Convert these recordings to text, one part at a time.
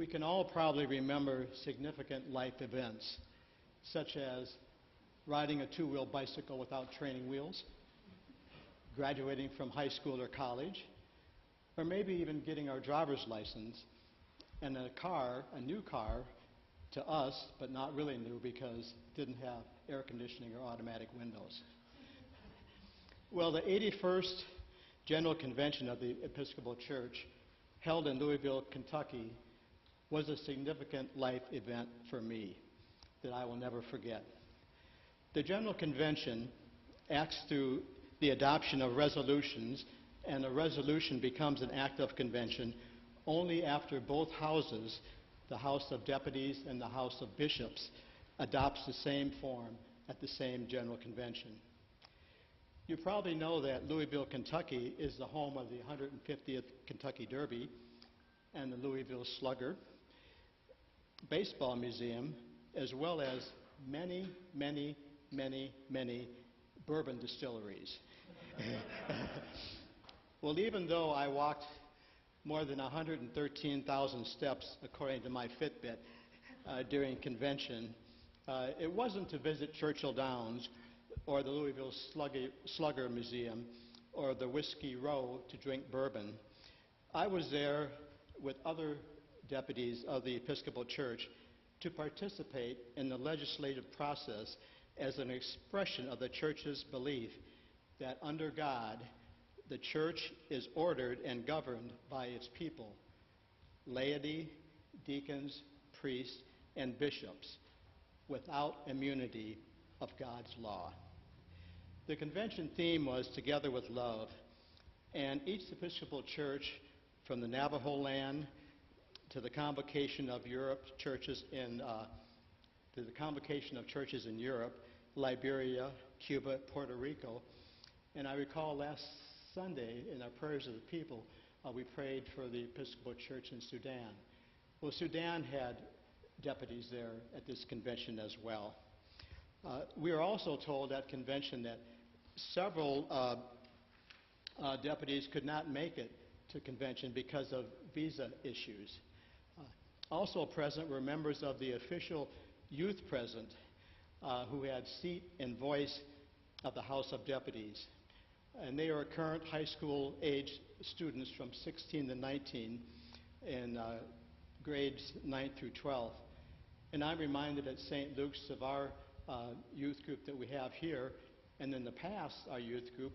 We can all probably remember significant life events, such as riding a two-wheel bicycle without training wheels, graduating from high school or college, or maybe even getting our driver's license, and a new car to us, but not really new because it didn't have air conditioning or automatic windows. Well, the 81st General Convention of the Episcopal Church, held in Louisville, Kentucky, was a significant life event for me that I will never forget. The General Convention acts through the adoption of resolutions, and a resolution becomes an act of convention only after both houses, the House of Deputies and the House of Bishops, adopts the same form at the same General Convention. You probably know that Louisville, Kentucky is the home of the 150th Kentucky Derby and the Louisville Slugger Baseball Museum, as well as many, many, many, many bourbon distilleries. Well, even though I walked more than 113,000 steps, according to my Fitbit, during convention, it wasn't to visit Churchill Downs or the Louisville Slugger Museum or the Whiskey Row to drink bourbon. I was there with other deputies of the Episcopal Church to participate in the legislative process as an expression of the Church's belief that under God, the Church is ordered and governed by its people, laity, deacons, priests, and bishops, without immunity of God's law. The convention theme was Together with Love, and each Episcopal Church, from the Navajo land to the Convocation of Europe churches in Europe, Liberia, Cuba, Puerto Rico, and I recall last Sunday in our prayers of the people, we prayed for the Episcopal Church in Sudan. Well, Sudan had deputies there at this convention as well. We were also told at convention that several deputies could not make it to convention because of visa issues. Also present were members of the official youth present who had seat and voice of the House of Deputies. And they are current high school age students from 16 to 19 in grades 9 through 12. And I'm reminded at St. Luke's of our youth group that we have here, and in the past, our youth group.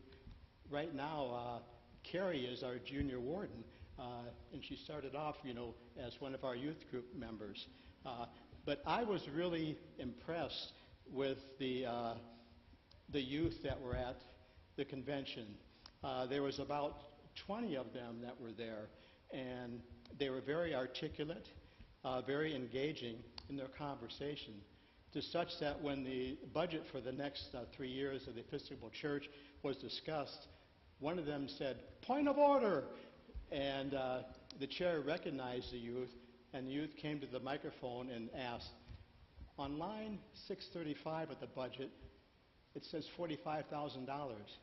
Right now, Carrie is our junior warden, and she started off, as one of our youth group members. But I was really impressed with the youth that were at the convention. There was about 20 of them that were there, and they were very articulate, very engaging in their conversation, to such that when the budget for the next 3 years of the Episcopal Church was discussed, one of them said, "Point of order!" And the chair recognized the youth, and the youth came to the microphone and asked, "On line 635 of the budget, it says $45,000,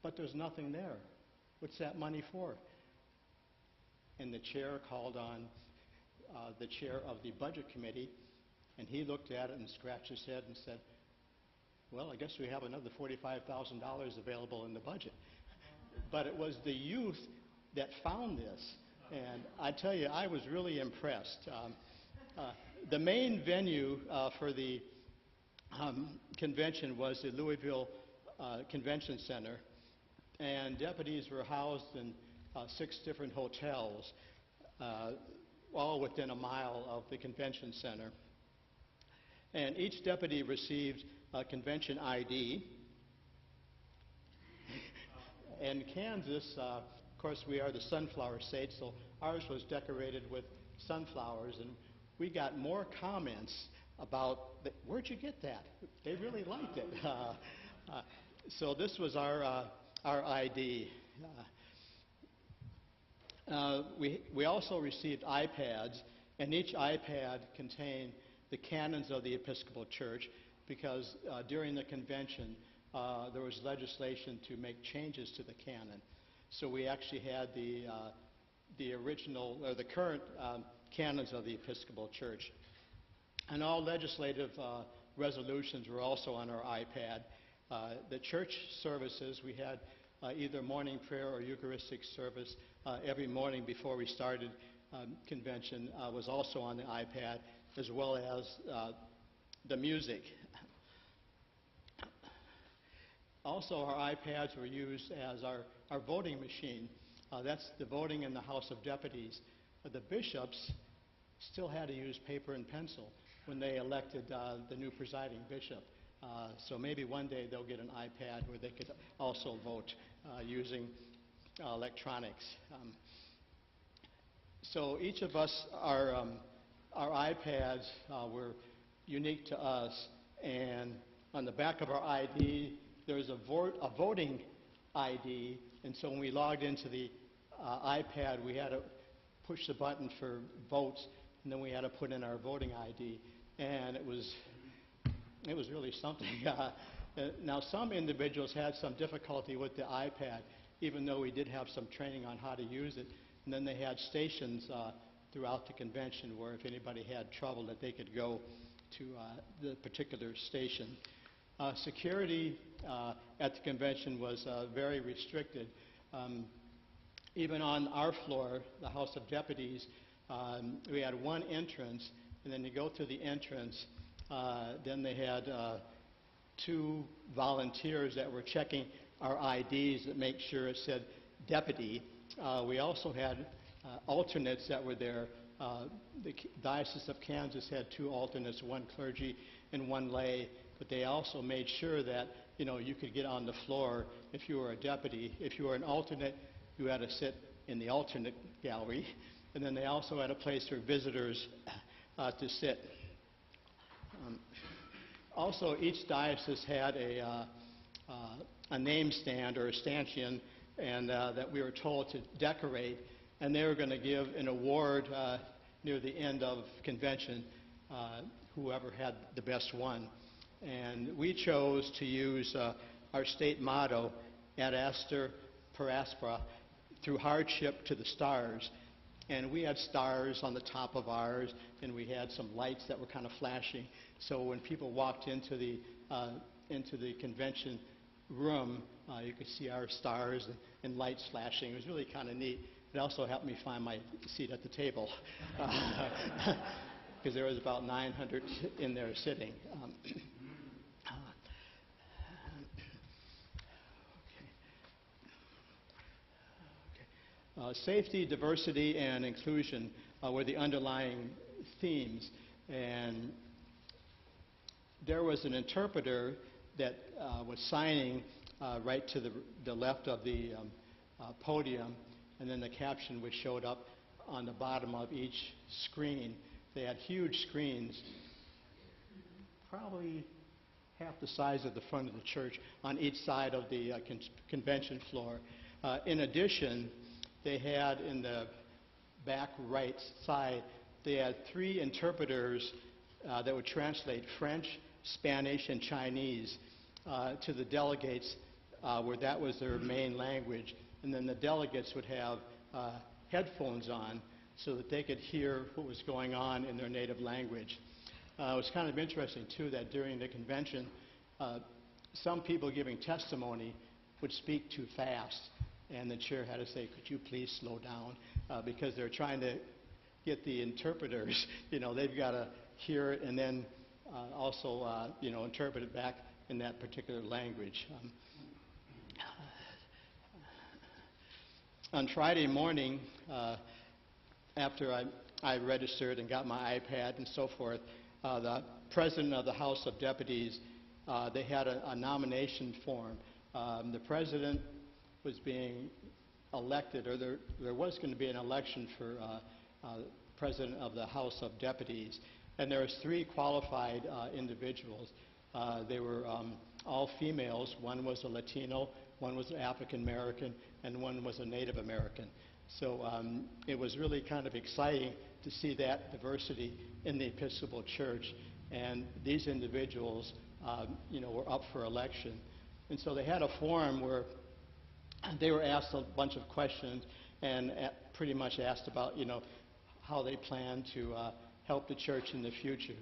but there's nothing there. What's that money for?" And the chair called on the chair of the budget committee, and he looked at it and scratched his head and said, "Well, I guess we have another $45,000 available in the budget." But it was the youth that found this, and I tell you, I was really impressed. The main venue for the convention was the Louisville Convention Center, and deputies were housed in 6 different hotels, all within a mile of the convention center. And each deputy received a convention ID. In Kansas, of course, we are the sunflower state, so ours was decorated with sunflowers, and we got more comments about, "Where'd you get that?" They really liked it. So this was our ID. We also received iPads, and each iPad contained the canons of the Episcopal Church, because during the convention there was legislation to make changes to the canon. So we actually had the original, or the current canons of the Episcopal Church. And all legislative resolutions were also on our iPad. The church services, we had either morning prayer or Eucharistic service every morning before we started convention was also on the iPad, as well as the music. Also, our iPads were used as our voting machine. That's the voting in the House of Deputies. The bishops still had to use paper and pencil when they elected the new presiding bishop. So maybe one day they'll get an iPad where they could also vote using electronics. So each of us, our iPads were unique to us, and on the back of our ID, there's a voting ID, and so when we logged into the iPad, we had to push the button for votes, and then we had to put in our voting ID, and it was really something. Now, some individuals had some difficulty with the iPad, even though we did have some training on how to use it. And then they had stations throughout the convention where if anybody had trouble that they could go to the particular station. Security at the convention was very restricted. Even on our floor, the House of Deputies, we had one entrance, and then you go through the entrance, then they had two volunteers that were checking our IDs that make sure it said deputy. We also had alternates that were there. The Diocese of Kansas had two alternates, one clergy and one lay, but they also made sure that you could get on the floor if you were a deputy. If you were an alternate, you had to sit in the alternate gallery, and then they also had a place for visitors to sit. Also, each diocese had a name stand or a stanchion, and that we were told to decorate, and they were going to give an award near the end of convention, whoever had the best one. And we chose to use our state motto, Ad Astra per Aspera, through hardship to the stars. And we had stars on the top of ours, and we had some lights that were kind of flashing. So when people walked into the convention room, you could see our stars and lights flashing. It was really kind of neat. It also helped me find my seat at the table, because there was about 900 in there sitting. Safety, diversity, and inclusion were the underlying themes. And there was an interpreter that was signing right to the left of the podium, and then the caption which showed up on the bottom of each screen. They had huge screens, probably half the size of the front of the church, on each side of the convention floor. In addition, they had in the back right side, they had 3 interpreters that would translate French, Spanish, and Chinese to the delegates where that was their main language. And then the delegates would have headphones on so that they could hear what was going on in their native language. It was kind of interesting, too, that during the convention, some people giving testimony would speak too fast. And the chair had to say, could you please slow down? Because they're trying to get the interpreters, they've got to hear it and then also, interpret it back in that particular language. On Friday morning, after I registered and got my iPad and so forth, the president of the House of Deputies, they had a nomination form. The president was being elected, or there was going to be an election for president of the House of Deputies, and there was 3 qualified individuals. They were all females. One was a Latino, one was an African American, and one was a Native American. So it was really kind of exciting to see that diversity in the Episcopal Church, and these individuals, were up for election. And so they had a forum where they were asked a bunch of questions and pretty much asked about, how they plan to help the church in the future.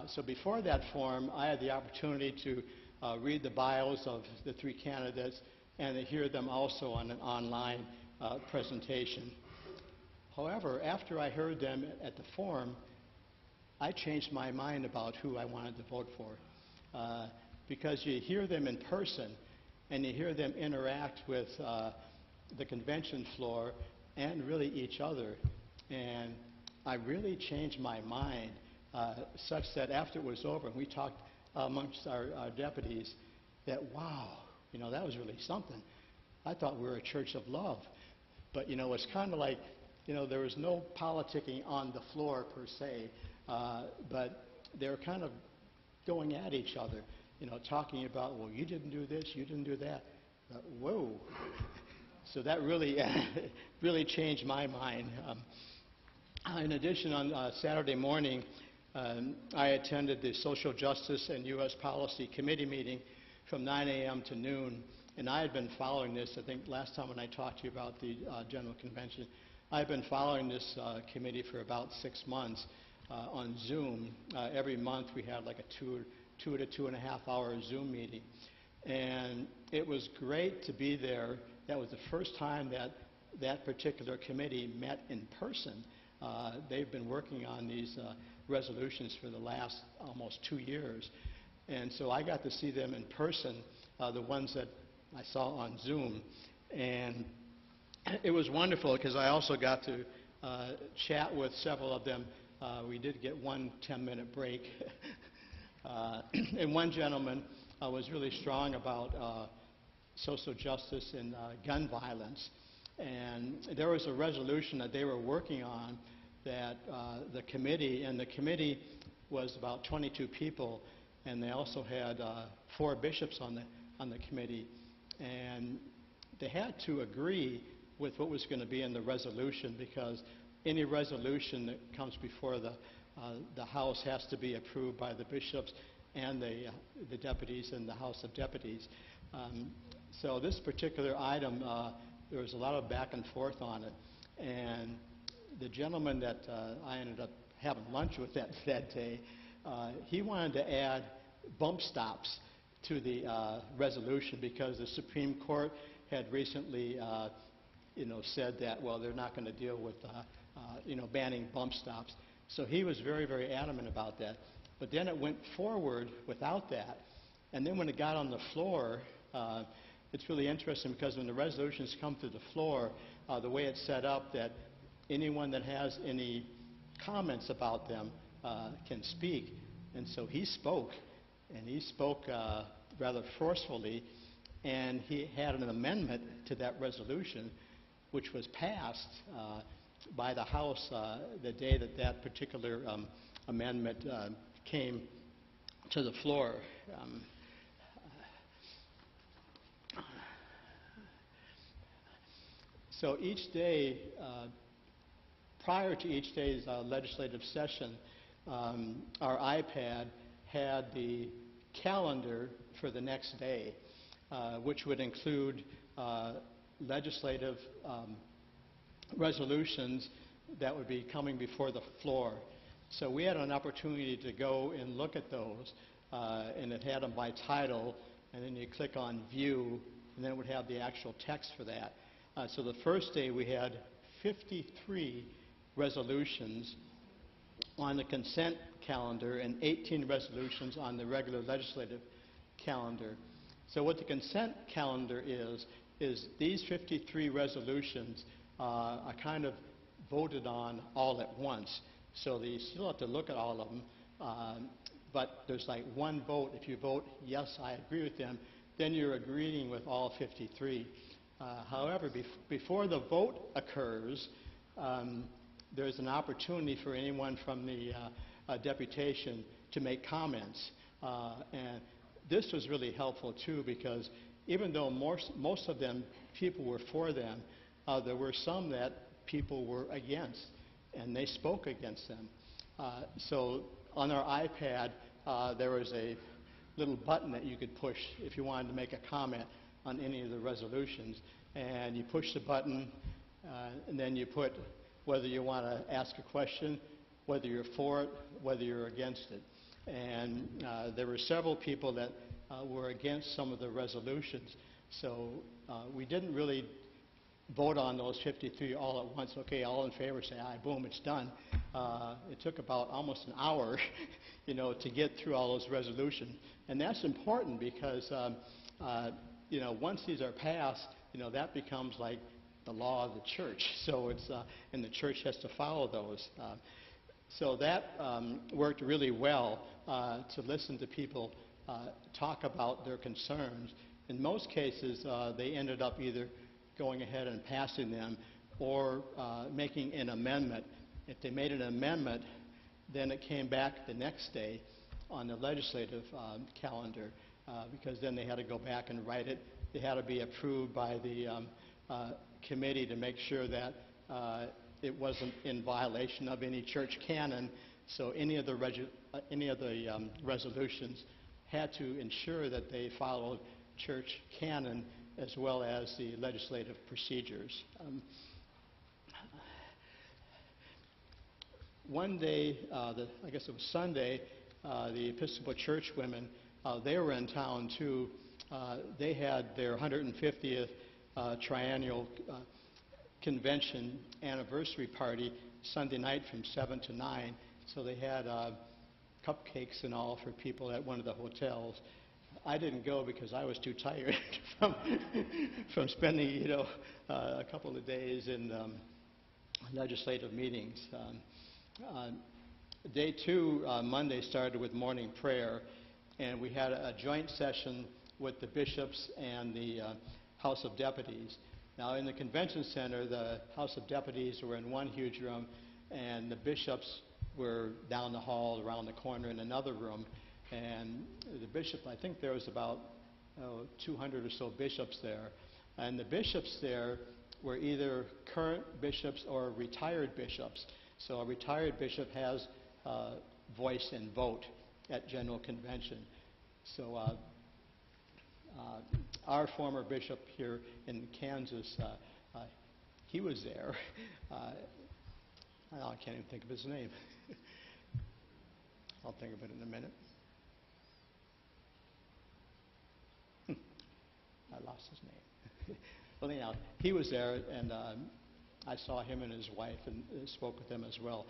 So before that forum, I had the opportunity to read the bios of the three candidates and to hear them also on an online presentation. However, after I heard them at the forum, I changed my mind about who I wanted to vote for. Because you hear them in person and you hear them interact with the convention floor and really each other. And I really changed my mind such that after it was over and we talked amongst our deputies that, wow, that was really something. I thought we were a church of love. But, it's kind of like, there was no politicking on the floor per se, but they were kind of going at each other, talking about, well, you didn't do this, you didn't do that. Whoa. So that really, really changed my mind. In addition, on Saturday morning, I attended the Social Justice and U.S. Policy Committee meeting from 9 a.m. to noon. And I had been following this, I think last time when I talked to you about the General Convention, I've been following this committee for about 6 months on Zoom. Every month we had like a 2 to 2.5 hour Zoom meeting. And it was great to be there. That was the first time that particular committee met in person. They've been working on these resolutions for the last almost 2 years. And so I got to see them in person, the ones that I saw on Zoom. And it was wonderful because I also got to chat with several of them. We did get one 10-minute break. And one gentleman was really strong about social justice and gun violence. And there was a resolution that they were working on that the committee was about 22 people, and they also had 4 bishops on the committee. And they had to agree with what was going to be in the resolution, because any resolution that comes before the House has to be approved by the bishops and the deputies in the House of Deputies. So this particular item, there was a lot of back and forth on it. And the gentleman that I ended up having lunch with that day, he wanted to add bump stops to the resolution, because the Supreme Court had recently said that, well, they're not going to deal with banning bump stops. So he was very, very adamant about that. But then it went forward without that. And then when it got on the floor, it's really interesting, because when the resolutions come to the floor, the way it's set up, that anyone that has any comments about them can speak. And so he spoke, and he spoke rather forcefully, and he had an amendment to that resolution, which was passed by the House the day that particular amendment came to the floor. So each day, prior to each day's legislative session, our iPad had the calendar for the next day, which would include legislative resolutions that would be coming before the floor. So we had an opportunity to go and look at those, and it had them by title, and then you click on View, and then it would have the actual text for that. So the first day we had 53 resolutions on the consent calendar and 18 resolutions on the regular legislative calendar. So what the consent calendar is these 53 resolutions are kind of voted on all at once. So you still have to look at all of them, but there's like one vote. If you vote, yes, I agree with them, then you're agreeing with all 53. However, before the vote occurs, there's an opportunity for anyone from the deputation to make comments. And this was really helpful, too, because even though most of them, people were for them, there were some that people were against, and they spoke against them. So on our iPad, there was a little button that you could push if you wanted to make a comment on any of the resolutions. And you push the button, and then you put whether you want to ask a question, whether you're for it, whether you're against it. And there were several people that were against some of the resolutions. So we didn't really vote on those 53 all at once. Okay, all in favor, say aye, boom, it's done. It took about almost an hour, to get through all those resolutions. And that's important because, once these are passed, that becomes like the law of the church. So it's, and the church has to follow those. So that worked really well to listen to people talk about their concerns. In most cases, they ended up either going ahead and passing them or making an amendment. If they made an amendment, then it came back the next day on the legislative calendar because then they had to go back and write it. They had to be approved by the committee to make sure that it wasn't in violation of any church canon. So any of the resolutions had to ensure that they followed church canon as well as the legislative procedures. One day, I guess it was Sunday, the Episcopal Church women, they were in town too. They had their 150th triennial convention anniversary party Sunday night from 7 to 9. So they had cupcakes and all for people at one of the hotels. I didn't go because I was too tired from spending, a couple of days in legislative meetings. Day two, Monday, started with morning prayer, and we had a joint session with the bishops and the House of Deputies. Now, in the convention center, the House of Deputies were in one huge room, and the bishops were down the hall, around the corner in another room. And the bishop, I think there was about 200 or so bishops there. And the bishops there were either current bishops or retired bishops. So a retired bishop has voice and vote at General Convention. So our former bishop here in Kansas, he was there. I can't even think of his name. I'll think of it in a minute. I lost his name. Well, anyhow, he was there, and I saw him and his wife and spoke with them as well.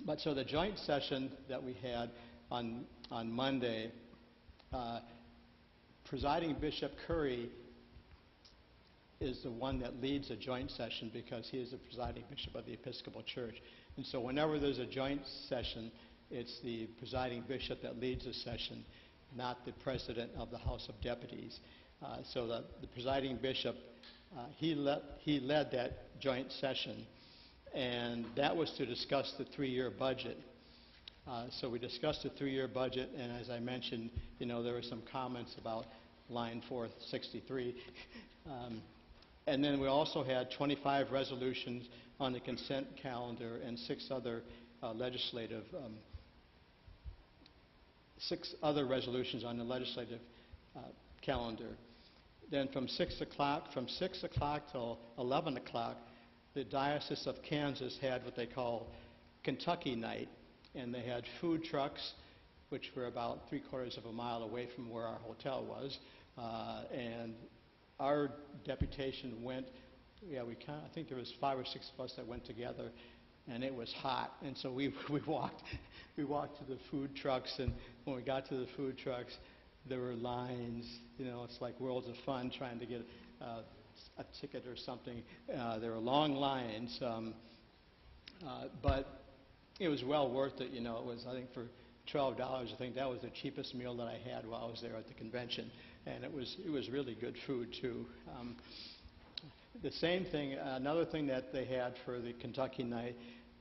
But so the joint session that we had on Monday, Presiding Bishop Curry is the one that leads a joint session because he is the presiding bishop of the Episcopal Church. And so whenever there's a joint session, it's the presiding bishop that leads the session, not the president of the House of Deputies. So the presiding bishop, he led that joint session, and that was to discuss the 3-year budget. So we discussed the 3-year budget, and as I mentioned, there were some comments about line 463. And then we also had 25 resolutions on the consent calendar and 6 other resolutions on the legislative calendar. Then from 6 o'clock till 11 o'clock, the Diocese of Kansas had what they call Kentucky Night, and they had food trucks, which were about 3/4 of a mile away from where our hotel was, and our deputation went. I think there was 5 or 6 of us that went together, and it was hot, and so we walked to the food trucks, and when we got to the food trucks, there were lines. It's like Worlds of Fun trying to get a ticket or something. There were long lines, but it was well worth it. It was, I think, for $12. I think that was the cheapest meal that I had while I was there at the convention, and it was really good food too. The same thing, another thing that they had for the Kentucky Night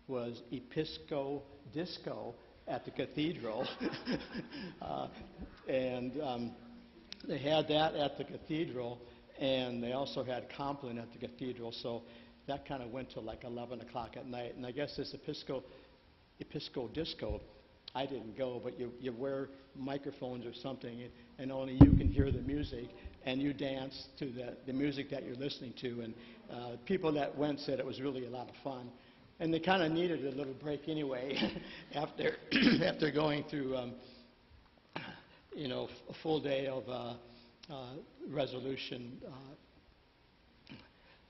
was Episcopal Disco at the cathedral. And they had that at the cathedral, and they also had Compline at the cathedral, so that kind of went to like 11 o'clock at night. And I guess this Episcopal Disco, I didn't go, but you wear microphones or something, and only you can hear the music, and you dance to the music that you're listening to. And people that went said it was really a lot of fun. And they kind of needed a little break anyway after after going through a full day of resolution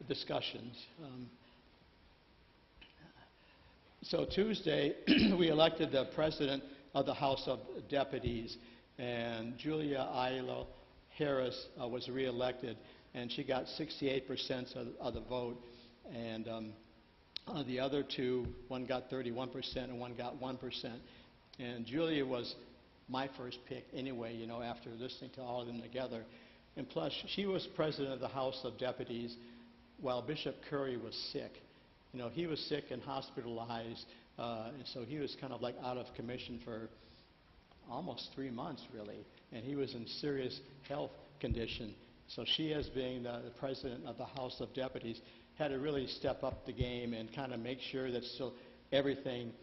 discussions. So Tuesday, we elected the president of the House of Deputies, and Julia Ayala Harris was reelected, and she got 68% of the vote. And the other two, one got 31% and one got 1%. And Julia was my first pick anyway, after listening to all of them together. And plus, she was president of the House of Deputies while Bishop Curry was sick. He was sick and hospitalized, and so he was kind of like out of commission for almost 3 months, really. And he was in serious health condition. So she, as being the president of the House of Deputies, had to really step up the game and kind of make sure that still everything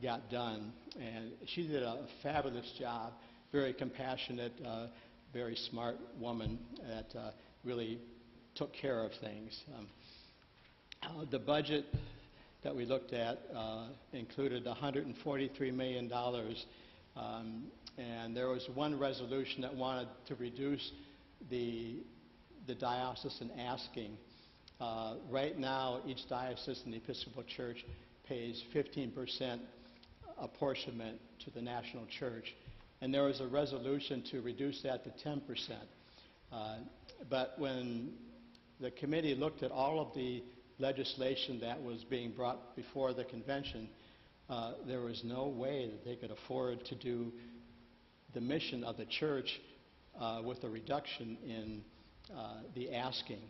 got done. And she did a fabulous job, very compassionate, very smart woman that really took care of things. The budget that we looked at included $143 million, and there was one resolution that wanted to reduce the diocesan asking. Right now, each diocese in the Episcopal Church pays 15% apportionment to the National Church, and there was a resolution to reduce that to 10%. But when the committee looked at all of the legislation that was being brought before the convention, there was no way that they could afford to do the mission of the church with a reduction in the asking.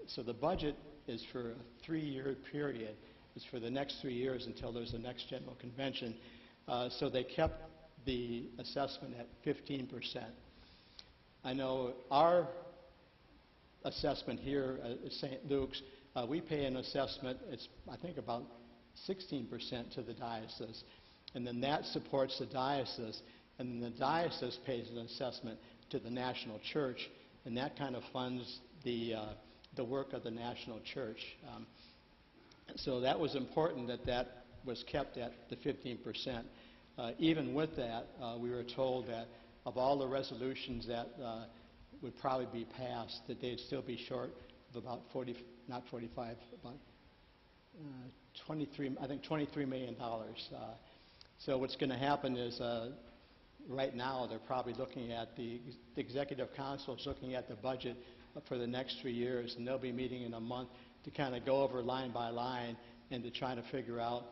So the budget is for a 3-year period. It's for the next 3 years until there's the next general convention. So they kept the assessment at 15%. I know our assessment here at St. Luke's, we pay an assessment, it's I think about 16% to the diocese, and then that supports the diocese, and then the diocese pays an assessment to the National Church, and that kind of funds the work of the National Church. So that was important that was kept at the 15%. Even with that, we were told that of all the resolutions that would probably be passed, that they'd still be short of about 23 million dollars. So what's going to happen is right now they're probably looking at the Executive Council is looking at the budget for the next 3 years, and they'll be meeting in a month to kind of go over line by line and to try to figure out,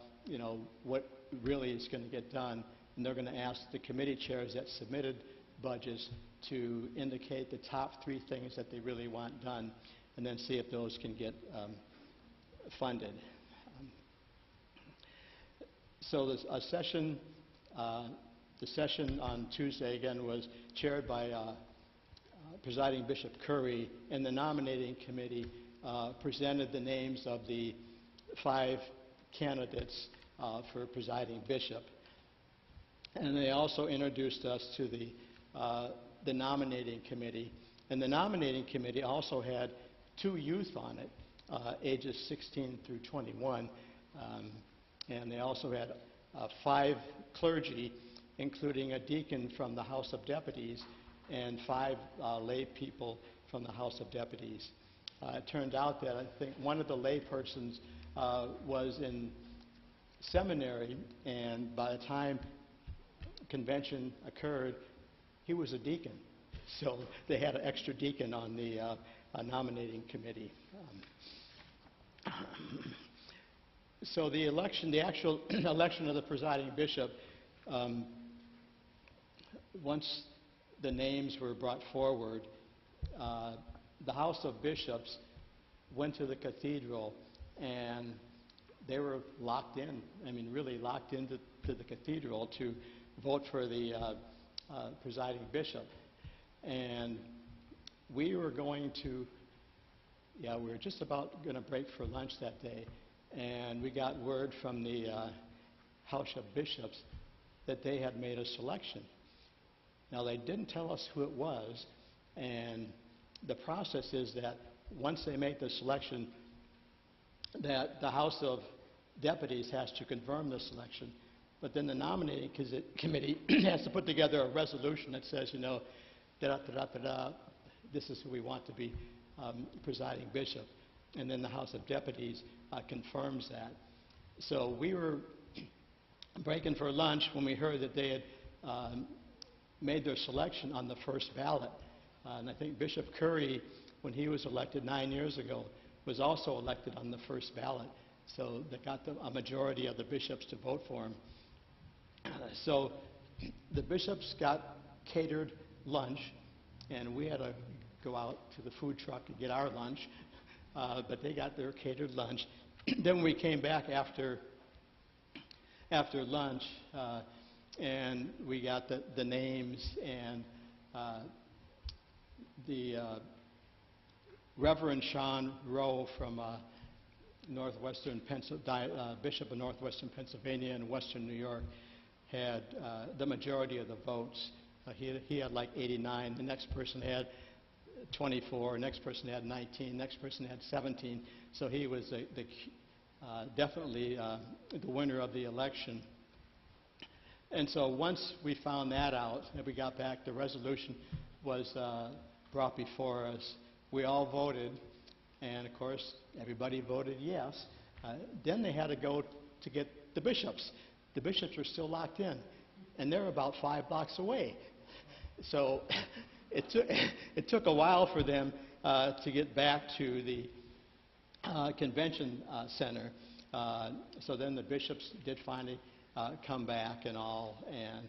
what really is going to get done. And they're going to ask the committee chairs that submitted budgets to indicate the top 3 things that they really want done, and then see if those can get funded. So the session on Tuesday again was chaired by presiding Bishop Curry, and the nominating committee presented the names of the 5 candidates for presiding bishop. And they also introduced us to the nominating committee. And the nominating committee also had 2 youth on it, ages 16 through 21. And they also had 5 clergy, including a deacon from the House of Deputies and 5 lay people from the House of Deputies. It turned out that I think one of the lay persons was in seminary, and by the time convention occurred, he was a deacon. So they had an extra deacon on the nominating committee. So the actual election of the presiding bishop, once the names were brought forward, the House of Bishops went to the cathedral, and they were locked in, really locked into the cathedral to vote for the presiding bishop. And we were just about going to break for lunch that day, and we got word from the House of Bishops that they had made a selection. Now, they didn't tell us who it was, and the process is that once they make the selection, that the House of Deputies has to confirm the selection, but then the nominating committee has to put together a resolution that says, da-da-da-da-da-da, this is who we want to be presiding bishop, and then the House of Deputies confirms that. So we were breaking for lunch when we heard that they had made their selection on the first ballot. And I think Bishop Curry, when he was elected 9 years ago, was also elected on the first ballot. So they got a majority of the bishops to vote for him. So the bishops got catered lunch, and we had to go out to the food truck and get our lunch, but they got their catered lunch. Then we came back after lunch, and we got the names, and the Reverend Sean Rowe from Bishop of Northwestern Pennsylvania and Western New York had the majority of the votes. He had like 89. The next person had 24. The next person had 19. The next person had 17. So he was definitely the winner of the election. And so once we found that out, and we got back, the resolution was brought before us. We all voted, and of course, everybody voted yes. Then they had to go to get the bishops. The bishops were still locked in, and they're about 5 blocks away. So it took a while for them to get back to the convention center. So then the bishops did finally come back and all, and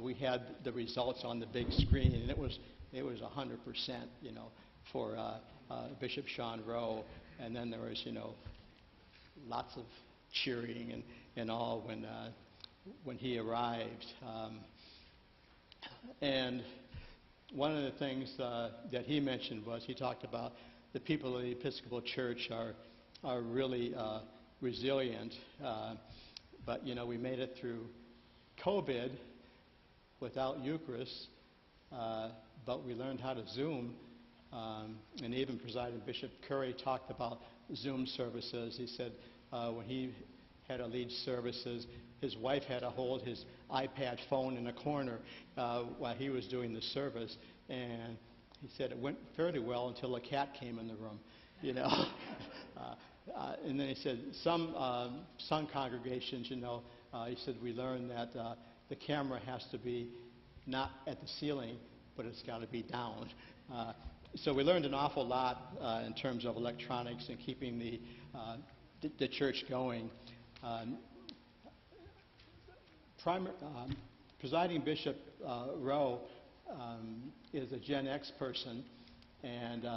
we had the results on the big screen, and it was 100%, for Bishop Sean Rowe. And then there was, lots of cheering and all when he arrived. And one of the things that he mentioned was he talked about the people of the Episcopal Church are really resilient. But, we made it through COVID without Eucharist, but we learned how to Zoom. And even Presiding Bishop Curry talked about Zoom services. He said when he had to lead services, his wife had to hold his iPad phone in a corner while he was doing the service. And he said it went fairly well until a cat came in the room, and then he said some congregations, he said we learned that the camera has to be not at the ceiling, but it's got to be down. So we learned an awful lot in terms of electronics and keeping the church going. Presiding Bishop Rowe is a Gen X person, and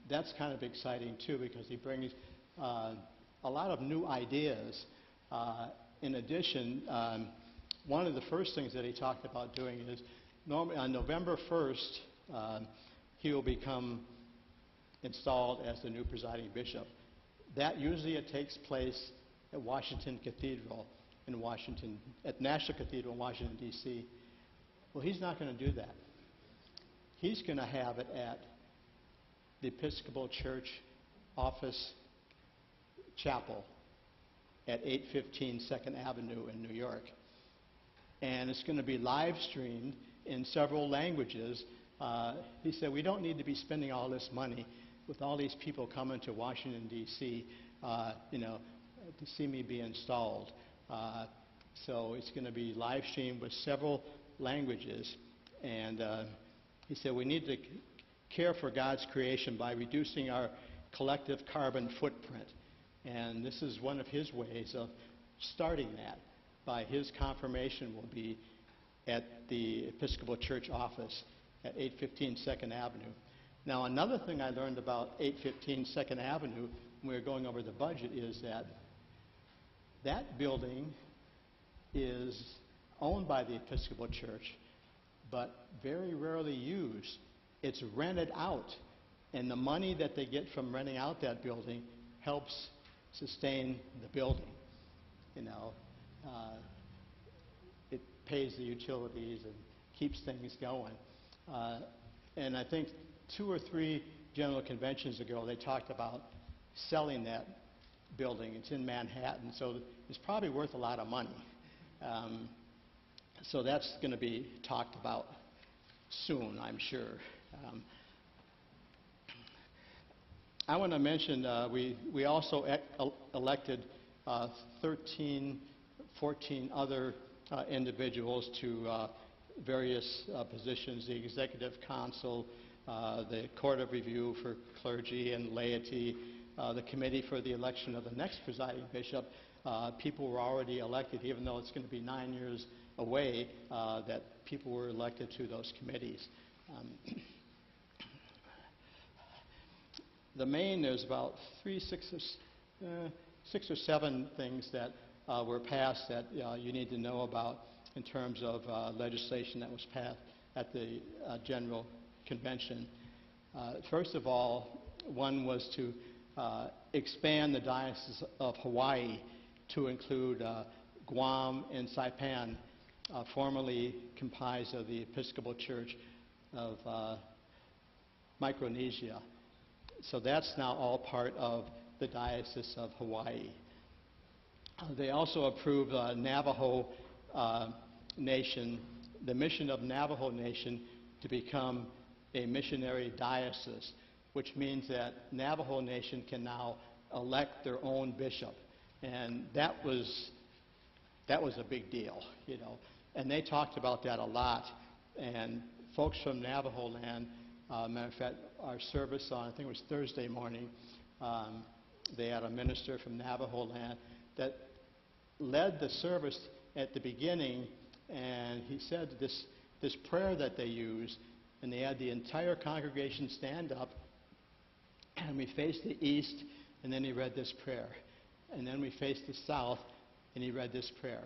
that's kind of exciting too, because he brings a lot of new ideas. In addition, one of the first things that he talked about doing is on November 1st, he will become installed as the new presiding bishop. That usually it takes place at Washington Cathedral in Washington, at National Cathedral in Washington, D.C. Well, he's not going to do that. He's going to have it at the Episcopal Church Office Chapel at 815 2nd Avenue in New York. And it's going to be live streamed in several languages. He said, we don't need to be spending all this money with all these people coming to Washington, D.C., to see me be installed. So it's going to be live streamed with several languages. And he said, we need to care for God's creation by reducing our collective carbon footprint. And this is one of his ways of starting that. By his confirmation will be at the Episcopal Church office at 815 2nd Avenue. Now, another thing I learned about 815 2nd Avenue when we were going over the budget is that that building is owned by the Episcopal Church, but very rarely used. It's rented out, and the money that they get from renting out that building helps sustain the building. It pays the utilities and keeps things going. And I think 2 or 3 general conventions ago, they talked about selling that building. It's in Manhattan, so it's probably worth a lot of money. So that's going to be talked about soon, I'm sure. I want to mention we also elected 13, 14 other individuals to various positions, the Executive Council, the Court of Review for Clergy and Laity, the Committee for the Election of the next presiding bishop. People were already elected, even though it's going to be 9 years away, that people were elected to those committees. The main, there's about 6 or 7 things that were passed that you need to know about in terms of legislation that was passed at the General Convention. First of all, one was to expand the Diocese of Hawaii to include Guam and Saipan, formerly comprised of the Episcopal Church of Micronesia. So that's now all part of the Diocese of Hawaii. They also approved Navajo Nation, the mission of Navajo Nation to become a missionary diocese, which means that Navajo Nation can now elect their own bishop. And that was a big deal, you know. And they talked about that a lot. And folks from Navajo land, matter of fact, our service on, I think it was Thursday morning, they had a minister from Navajo land that led the service at the beginning, and he said this prayer that they use, and they had the entire congregation stand up, and we faced the east, and then he read this prayer. And then we faced the south, and he read this prayer.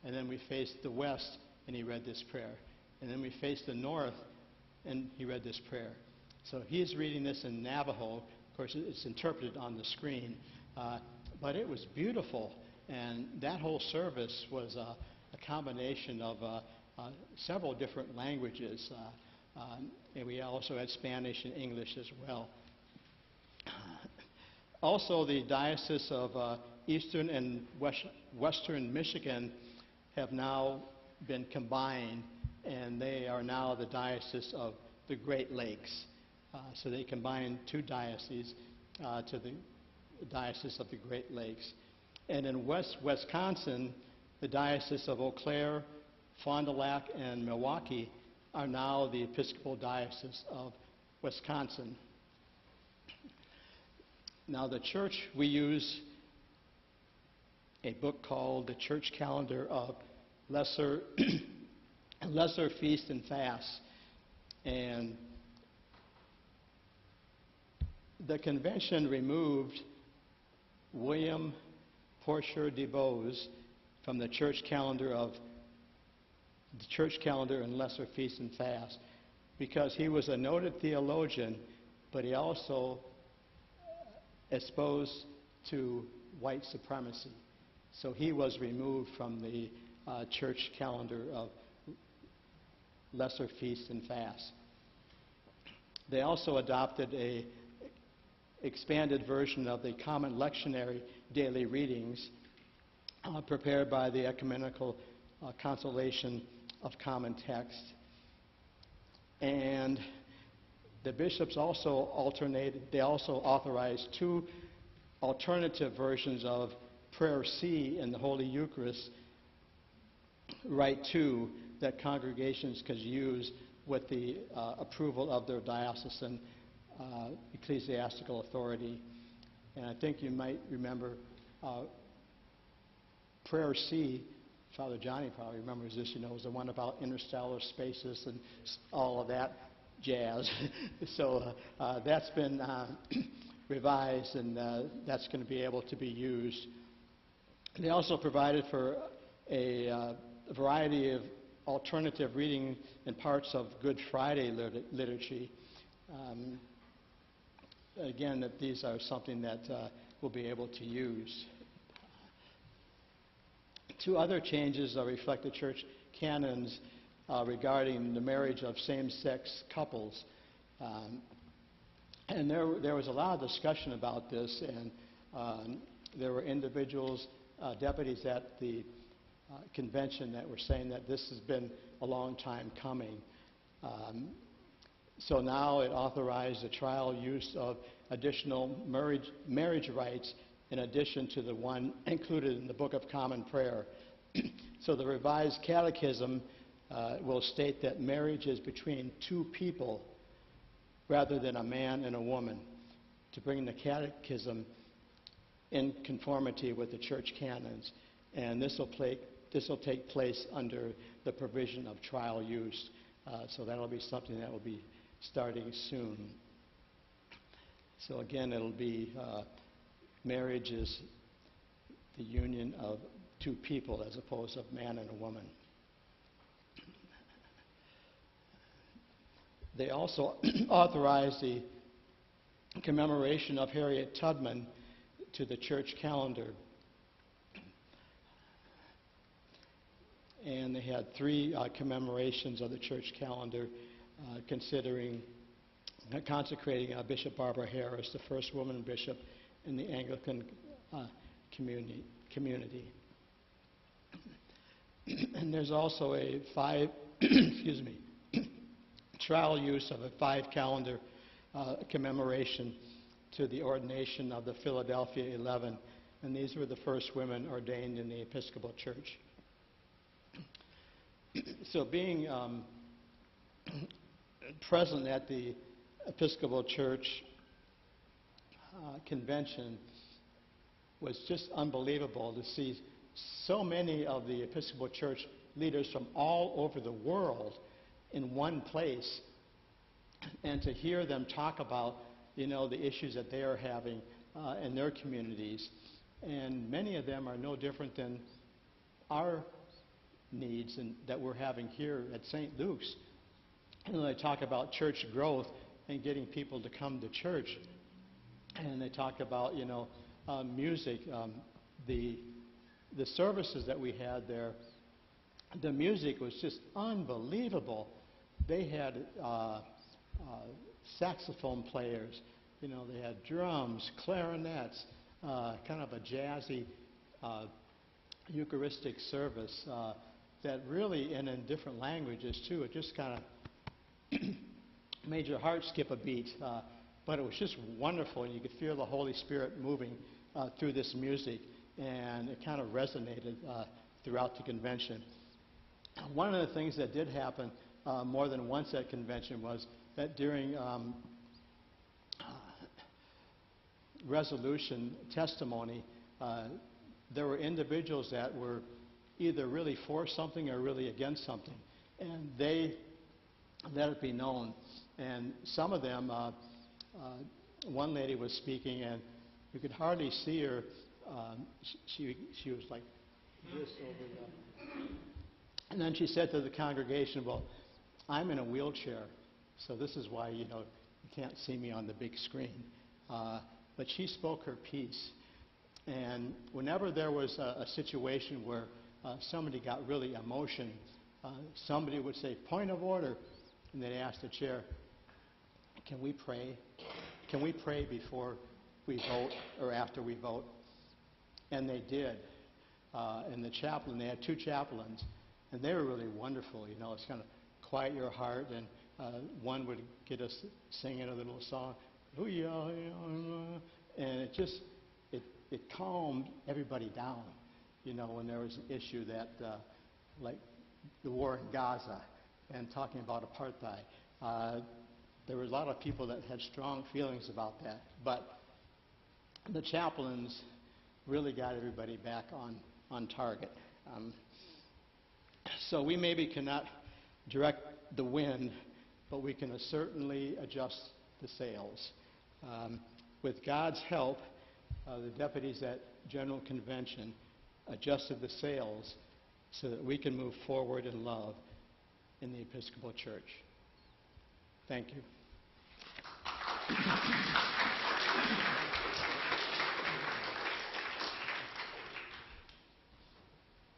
And then we faced the west, and he read this prayer. And then we faced the north, and he read this prayer. So he's reading this in Navajo. Of course, it's interpreted on the screen. But it was beautiful. And that whole service was a combination of several different languages. And we also had Spanish and English as well. Also, the Diocese of Eastern and Western Michigan have now been combined, and they are now the Diocese of the Great Lakes. So they combined 2 dioceses to the Diocese of the Great Lakes. And in Wisconsin, the Diocese of Eau Claire, Fond du Lac, and Milwaukee are now the Episcopal Diocese of Wisconsin. Now, the church, we use a book called The Church Calendar of Lesser Feast and Fast. And the convention removed William Porcher DeBose from the church calendar and Lesser Feast and Fast because he was a noted theologian, but he also exposed to white supremacy. So he was removed from the church calendar of Lesser Feast and Fast. They also adopted a expanded version of the Common Lectionary Daily Readings prepared by the Ecumenical Consolation of Common Text. And the bishops also authorized 2 alternative versions of Prayer C in the Holy Eucharist, Rite 2, that congregations could use with the approval of their diocesan ecclesiastical authority. And I think you might remember Prayer C, Father Johnny probably remembers this, you know, was the one about interstellar spaces and all of that jazz. So that's been revised, and that's going to be able to be used. They also provided for a variety of alternative reading in parts of Good Friday liturgy. Again, that these are something that we'll be able to use. 2 other changes reflect the church canons regarding the marriage of same-sex couples. And there was a lot of discussion about this, and there were individuals, deputies at the convention that were saying that this has been a long time coming. So now it authorized the trial use of additional marriage rites in addition to the one included in the Book of Common Prayer. So the Revised Catechism will state that marriage is between two people rather than a man and a woman, to bring the Catechism in conformity with the church canons. And this will take place under the provision of trial use. So that'll be something that will be starting soon. So again, it'll be marriage is the union of two people as opposed to man and a woman. They also authorized the commemoration of Harriet Tubman to the church calendar. And they had 3 commemorations of the church calendar consecrating Bishop Barbara Harris, the first woman bishop in the Anglican community. And there's also a trial use of a 5 calendar commemoration to the ordination of the Philadelphia 11. And these were the first women ordained in the Episcopal Church. So being present at the Episcopal Church convention was just unbelievable to see so many of the Episcopal Church leaders from all over the world in one place, and to hear them talk about, the issues that they are having in their communities. And many of them are no different than our needs that we're having here at St. Luke's. And they talk about church growth and getting people to come to church. And they talk about, music. The services that we had there, the music was just unbelievable. They had saxophone players, they had drums, clarinets, kind of a jazzy Eucharistic service that really, and in different languages too, it just kind of made your heart skip a beat. But it was just wonderful, and you could feel the Holy Spirit moving through this music, and it kind of resonated throughout the convention. One of the things that did happen more than once at convention was that during resolution testimony, there were individuals that were either really for something or really against something, and they let it be known. And some of them, one lady was speaking, and you could hardly see her. She was like this over there. And then she said to the congregation, well, I'm in a wheelchair, so this is why, you can't see me on the big screen. But she spoke her piece. And whenever there was a situation where somebody got really emotional, somebody would say, point of order, and they'd ask the chair, can we pray? Can we pray before we vote or after we vote? And they did. And the chaplain, they had 2 chaplains, and they were really wonderful. It's kind of quiet your heart, and one would get us singing a little song, and it just, it calmed everybody down, when there was an issue that, like the war in Gaza and talking about apartheid. There were a lot of people that had strong feelings about that, but the chaplains really got everybody back on target. So we maybe cannot direct the wind, but we can certainly adjust the sails. With God's help, the deputies at General Convention adjusted the sails so that we can move forward in love in the Episcopal Church. Thank you.